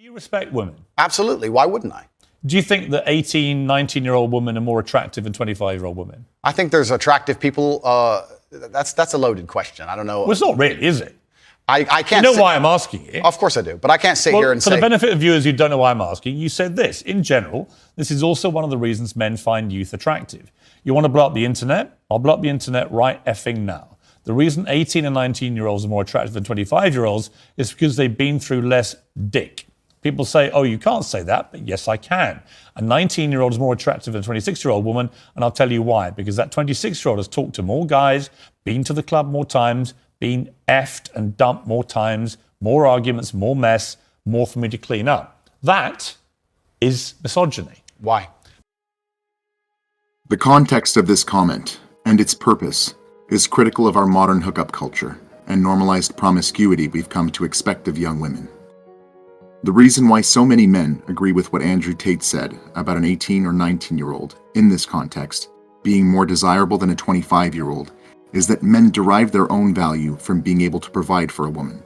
you respect women? Absolutely. Why wouldn't I? Do you think that 18, 19-year-old women are more attractive than 25-year-old women? I think there's attractive people. That's a loaded question. I don't know. Well, it's not really, is it? I can't. You know why I'm asking it? Of course I do, but I can't sit here and for say. the benefit of viewers who don't know why I'm asking, you said this. In general, this is also one of the reasons men find youth attractive. You want to blow up the internet? I'll blow up the internet right effing now. The reason 18 and 19-year-olds are more attractive than 25-year-olds is because they've been through less dick. People say, oh, you can't say that, but yes, I can. A 19-year-old is more attractive than a 26-year-old woman, and I'll tell you why. Because that 26-year-old has talked to more guys, been to the club more times, been effed and dumped more times, more arguments, more mess, more for me to clean up. That is misogyny. Why? The context of this comment and its purpose is critical of our modern hookup culture and normalized promiscuity we've come to expect of young women. The reason why so many men agree with what Andrew Tate said about an 18 or 19-year-old in this context being more desirable than a 25-year-old is that men derive their own value from being able to provide for a woman,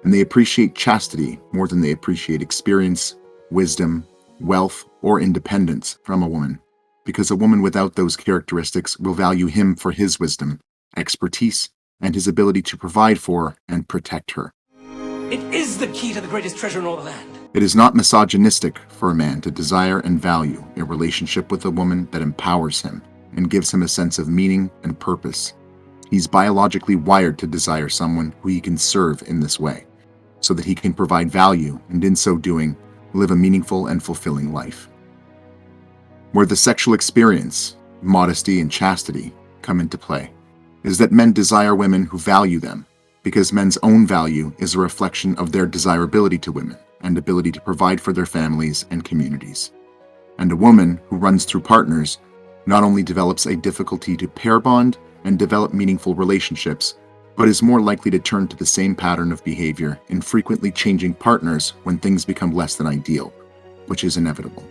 and they appreciate chastity more than they appreciate experience, wisdom, wealth, or independence from a woman, because a woman without those characteristics will value him for his wisdom, expertise, and his ability to provide for and protect her. It is the key to the greatest treasure in all the land. It is not misogynistic for a man to desire and value a relationship with a woman that empowers him and gives him a sense of meaning and purpose. He's biologically wired to desire someone who he can serve in this way, so that he can provide value and in so doing, live a meaningful and fulfilling life. Where the sexual experience, modesty, and chastity come into play is that men desire women who value them, because men's own value is a reflection of their desirability to women and ability to provide for their families and communities. And a woman who runs through partners not only develops a difficulty to pair bond and develop meaningful relationships, but is more likely to turn to the same pattern of behavior in frequently changing partners when things become less than ideal, which is inevitable.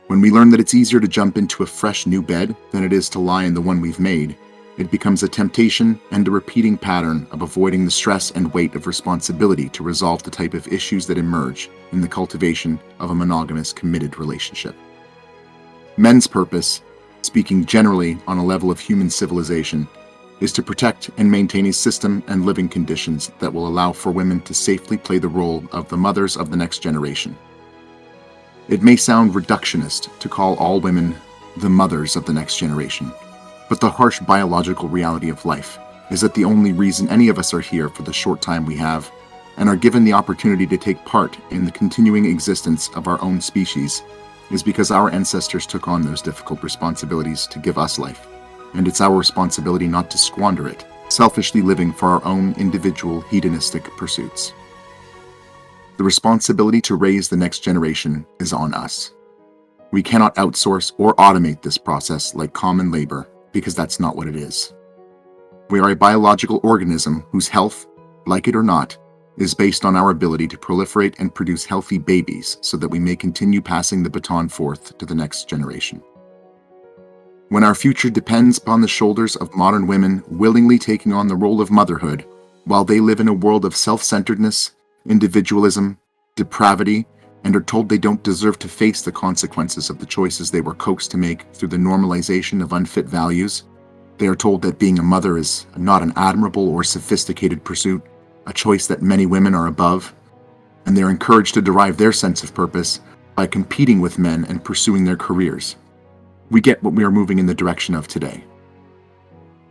When we learn that it's easier to jump into a fresh new bed than it is to lie in the one we've made, it becomes a temptation and a repeating pattern of avoiding the stress and weight of responsibility to resolve the type of issues that emerge in the cultivation of a monogamous, committed relationship. Men's purpose, speaking generally on a level of human civilization, is to protect and maintain a system and living conditions that will allow for women to safely play the role of the mothers of the next generation. It may sound reductionist to call all women the mothers of the next generation, but the harsh biological reality of life is that the only reason any of us are here for the short time we have and are given the opportunity to take part in the continuing existence of our own species is because our ancestors took on those difficult responsibilities to give us life, and it's our responsibility not to squander it, selfishly living for our own individual hedonistic pursuits. The responsibility to raise the next generation is on us. We cannot outsource or automate this process like common labor, because that's not what it is. We are a biological organism whose health, like it or not, is based on our ability to proliferate and produce healthy babies so that we may continue passing the baton forth to the next generation. When our future depends upon the shoulders of modern women willingly taking on the role of motherhood, while they live in a world of self-centeredness, individualism, depravity, and are told they don't deserve to face the consequences of the choices they were coaxed to make through the normalization of unfit values. They are told that being a mother is not an admirable or sophisticated pursuit, a choice that many women are above, and they're encouraged to derive their sense of purpose by competing with men and pursuing their careers. We get what we are moving in the direction of today.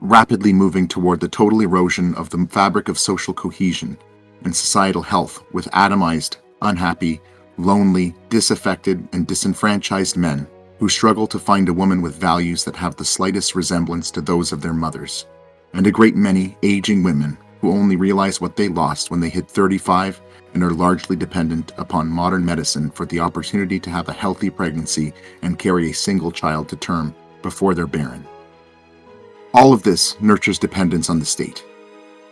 Rapidly moving toward the total erosion of the fabric of social cohesion and societal health with atomized, unhappy, lonely, disaffected, and disenfranchised men who struggle to find a woman with values that have the slightest resemblance to those of their mothers, and a great many aging women who only realize what they lost when they hit 35 and are largely dependent upon modern medicine for the opportunity to have a healthy pregnancy and carry a single child to term before they're barren. All of this nurtures dependence on the state.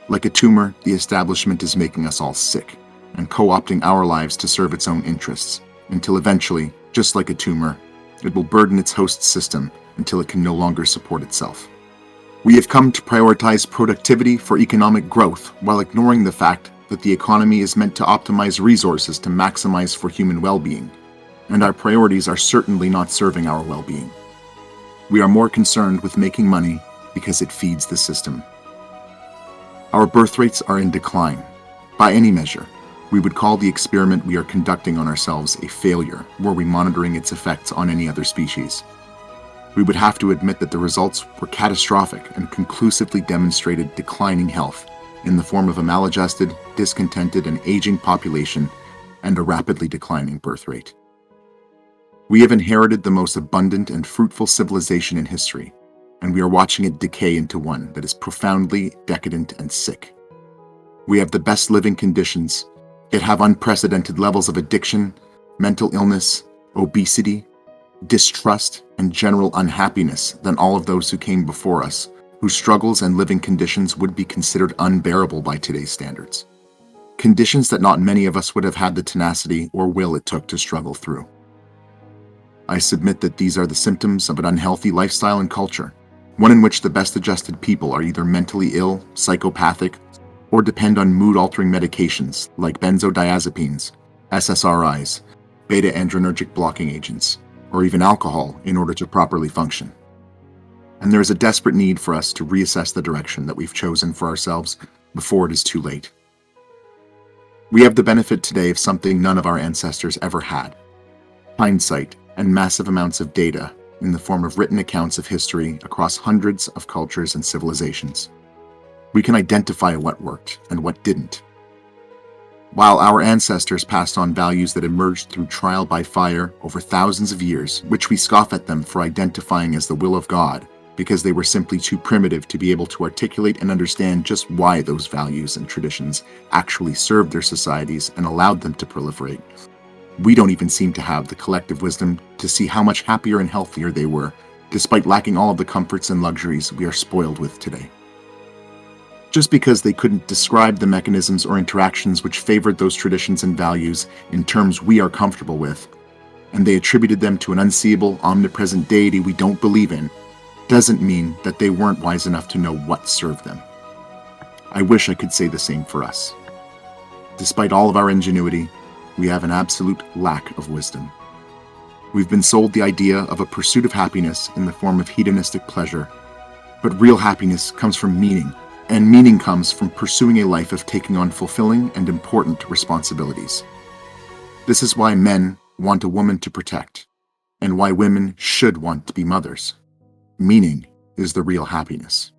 Like a tumor, the establishment is making us all sick and co-opting our lives to serve its own interests, until eventually, just like a tumor, it will burden its host system until it can no longer support itself. We have come to prioritize productivity for economic growth while ignoring the fact that the economy is meant to optimize resources to maximize for human well-being, and our priorities are certainly not serving our well-being. We are more concerned with making money because it feeds the system. Our birth rates are in decline. By any measure, we would call the experiment we are conducting on ourselves a failure were we monitoring its effects on any other species. We would have to admit that the results were catastrophic and conclusively demonstrated declining health in the form of a maladjusted, discontented, and aging population and a rapidly declining birth rate. We have inherited the most abundant and fruitful civilization in history, and we are watching it decay into one that is profoundly decadent and sick. We have the best living conditions, yet have unprecedented levels of addiction, mental illness, obesity, distrust, and general unhappiness than all of those who came before us, whose struggles and living conditions would be considered unbearable by today's standards. Conditions that not many of us would have had the tenacity or will it took to struggle through. I submit that these are the symptoms of an unhealthy lifestyle and culture, one in which the best adjusted people are either mentally ill, psychopathic, or depend on mood-altering medications like benzodiazepines, SSRIs, beta-adrenergic blocking agents, or even alcohol in order to properly function. And there is a desperate need for us to reassess the direction that we've chosen for ourselves before it is too late. We have the benefit today of something none of our ancestors ever had: hindsight and massive amounts of data in the form of written accounts of history across hundreds of cultures and civilizations. We can identify what worked and what didn't. While our ancestors passed on values that emerged through trial by fire over thousands of years, which we scoff at them for identifying as the will of God, because they were simply too primitive to be able to articulate and understand just why those values and traditions actually served their societies and allowed them to proliferate, we don't even seem to have the collective wisdom to see how much happier and healthier they were, despite lacking all of the comforts and luxuries we are spoiled with today. Just because they couldn't describe the mechanisms or interactions which favored those traditions and values in terms we are comfortable with, and they attributed them to an unseeable, omnipresent deity we don't believe in, doesn't mean that they weren't wise enough to know what served them. I wish I could say the same for us. Despite all of our ingenuity, we have an absolute lack of wisdom. We've been sold the idea of a pursuit of happiness in the form of hedonistic pleasure, but real happiness comes from meaning, and meaning comes from pursuing a life of taking on fulfilling and important responsibilities. This is why men want a woman to protect, and why women should want to be mothers. Meaning is the real happiness.